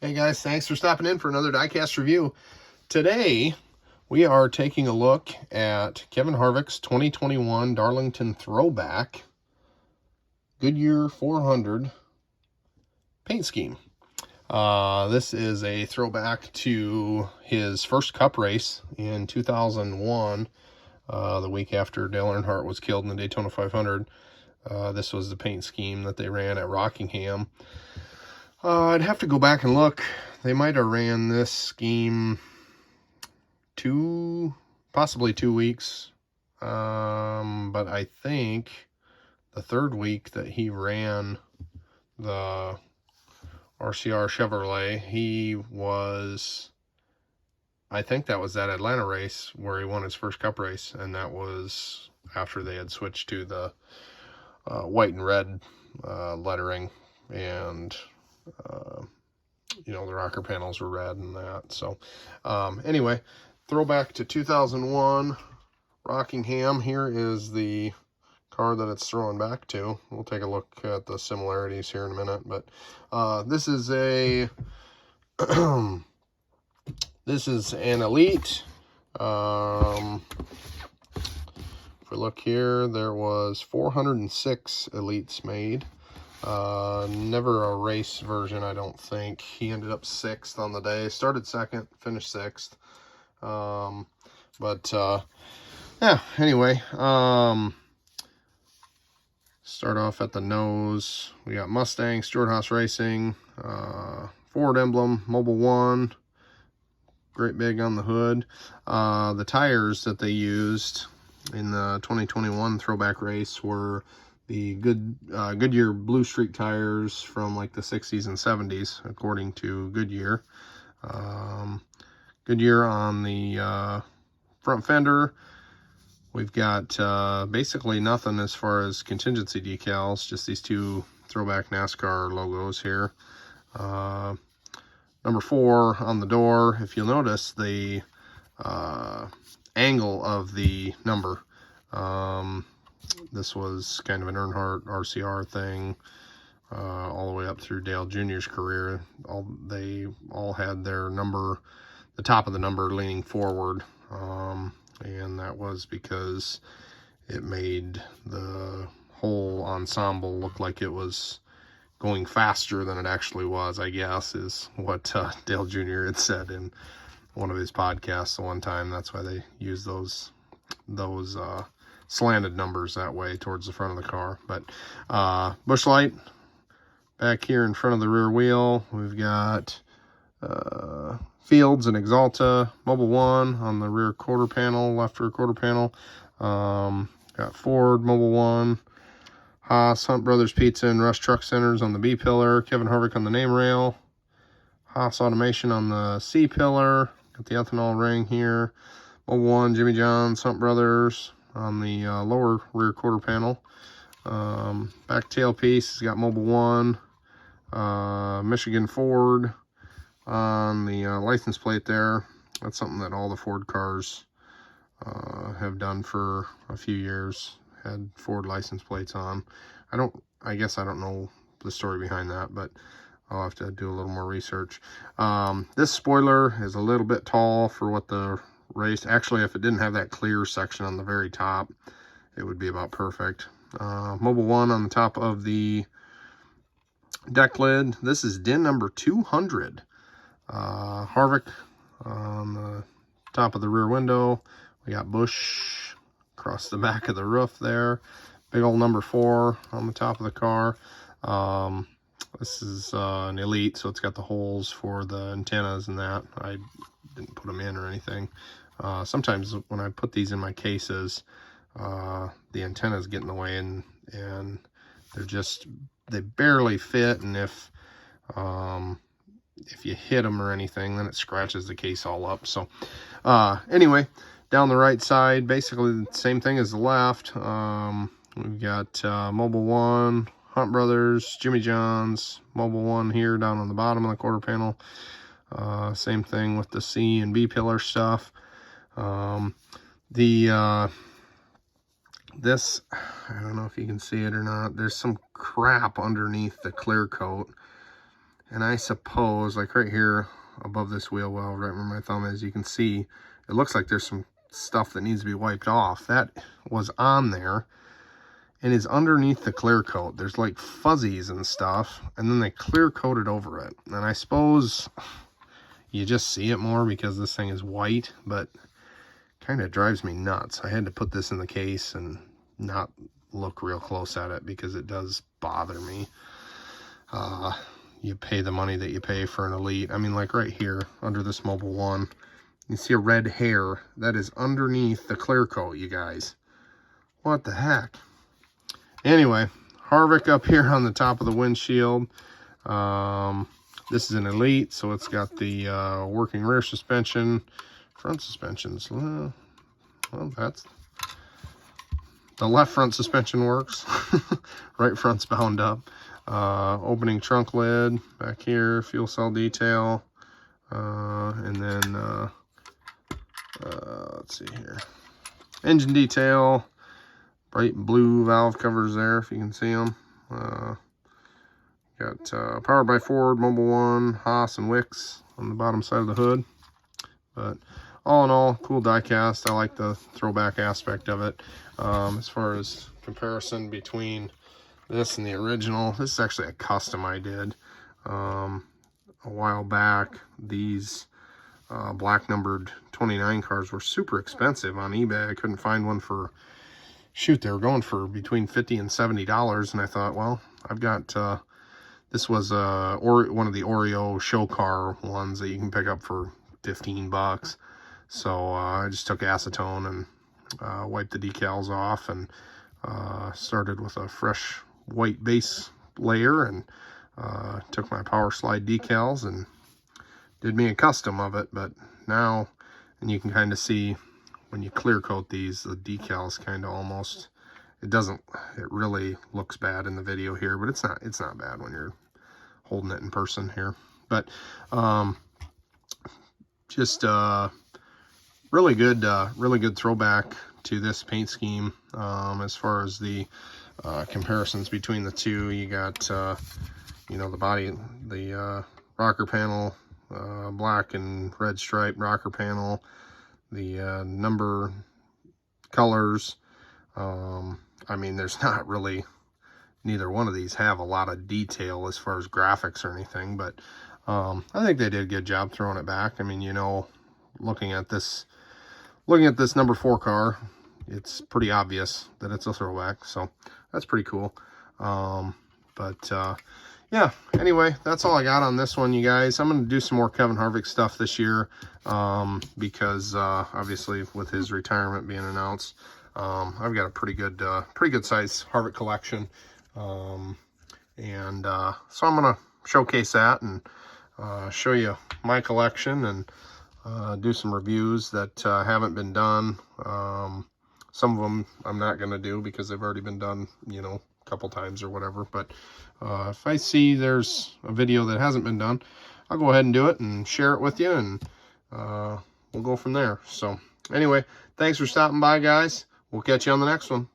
Hey guys, thanks for stopping in for another Diecast review. Today, we are taking a look at Kevin Harvick's 2021 Darlington Throwback Goodyear 400 paint scheme. This is a throwback to his first Cup race in 2001, the week after Dale Earnhardt was killed in the Daytona 500. This was the paint scheme that they ran at Rockingham. I'd have to go back and look. They might have ran this scheme possibly 2 weeks. But I think the third week that he ran the RCR Chevrolet, I think that was that Atlanta race where he won his first Cup race, and that was after they had switched to the white and red lettering, and the rocker panels were red and that. So anyway, throwback to 2001 Rockingham. Here is the car that it's throwing back to. We'll take a look at the similarities here in a minute, but this is a this is an Elite. If we look here, there was 406 Elites made. Never a race version, I don't think. He ended up 6th on the day. Started 2nd, finished 6th. Yeah, anyway. Start off at the nose. We got Mustang, Stewart Haas Racing, Ford emblem, Mobil 1. Great big on the hood. The tires that they used in the 2021 throwback race were the Goodyear Blue Streak tires from like the 60s and 70s, according to Goodyear. Goodyear on the front fender. We've got basically nothing as far as contingency decals, just these two throwback NASCAR logos here. Number 4 on the door. If you'll notice the angle of the number. This was kind of an Earnhardt RCR thing all the way up through Dale Jr.'s career. They all had their number, the top of the number leaning forward, and that was because it made the whole ensemble look like it was going faster than it actually was, I guess, is what Dale Jr. had said in one of his podcasts the one time. That's why they use those slanted numbers that way towards the front of the car. But bush light back here in front of the rear wheel. We've got Fields and Exalta, Mobil 1 on the rear quarter panel, left rear quarter panel. Got Ford, Mobil 1, Haas, Hunt Brothers Pizza and Rush Truck Centers on the B pillar, Kevin Harvick on the name rail, Haas Automation on the C pillar. Got the ethanol ring here. Mobil 1, Jimmy John's, Hunt Brothers on the lower rear quarter panel. Back tailpiece has got Mobil 1, Michigan Ford on the license plate there. That's something that all the Ford cars have done for a few years. Had Ford license plates on. I guess I don't know the story behind that, but I'll have to do a little more research. This spoiler is a little bit tall for what the race. Actually, if it didn't have that clear section on the very top, it would be about perfect. Mobil 1 on the top of the deck lid. This is DIN number 200. Harvick on the top of the rear window. We got Bush across the back of the roof there. Big old number 4 on the top of the car. This is an Elite, so it's got the holes for the antennas and that. I didn't put them in or anything. Sometimes when I put these in my cases, the antennas get in the way, and they barely fit, and if you hit them or anything, then it scratches the case all up. So anyway, down the right side, basically the same thing as the left. We've got Mobil 1, Hunt Brothers, Jimmy John's, Mobil 1 here down on the bottom of the quarter panel. Same thing with the C and B pillar stuff. This, I don't know if you can see it or not, there's some crap underneath the clear coat, And I suppose, like right here above this wheel well, right where my thumb is, you can see it looks like there's some stuff that needs to be wiped off. That was on there and is underneath the clear coat. There's like fuzzies and stuff, and then they clear coated over it. And I suppose you just see it more because this thing is white, but kind of drives me nuts. I had to put this in the case and not look real close at it because it does bother me. You pay the money that you pay for an Elite. I mean, like right here under this Mobil 1, you see a red hair that is underneath the clear coat, you guys. What the heck? Anyway, Harvick up here on the top of the windshield. This is an Elite, so it's got the working rear suspension, front suspensions. Well, that's the left front suspension works. Right front's bound up. Opening trunk lid back here, fuel cell detail, and then let's see here, engine detail, bright blue valve covers there if you can see them. Got powered by Ford, Mobil 1, Haas, and Wix on the bottom side of the hood. But all in all, cool diecast. I like the throwback aspect of it. As far as comparison between this and the original, this is actually a custom I did a while back. These black numbered 29 cars were super expensive on eBay. I couldn't find one for, shoot, they were going for between $50 and $70, and I thought, well, I've got this was one of the Oreo show car ones that you can pick up for 15 bucks. So I just took acetone and wiped the decals off and started with a fresh white base layer and took my power slide decals and did me a custom of it. But now, and you can kind of see when you clear coat these, the decals kind of almost, it really looks bad in the video here, but it's not bad when you're holding it in person here. But just really good throwback to this paint scheme. As far as the comparisons between the two, you got you know, the body, the rocker panel, black and red stripe rocker panel, the number colors. I mean, there's not really, neither one of these have a lot of detail as far as graphics or anything, but I think they did a good job throwing it back. I mean, you know, looking at this number 4 car, it's pretty obvious that it's a throwback, so that's pretty cool. Yeah, anyway, that's all I got on this one, you guys. I'm going to do some more Kevin Harvick stuff this year, because obviously with his retirement being announced, I've got a pretty good size Harvick collection, so I'm going to showcase that and show you my collection and do some reviews that haven't been done. Some of them I'm not going to do because they've already been done, you know, a couple times or whatever. But if I see there's a video that hasn't been done, I'll go ahead and do it and share it with you, and we'll go from there. So anyway, thanks for stopping by, guys. We'll catch you on the next one.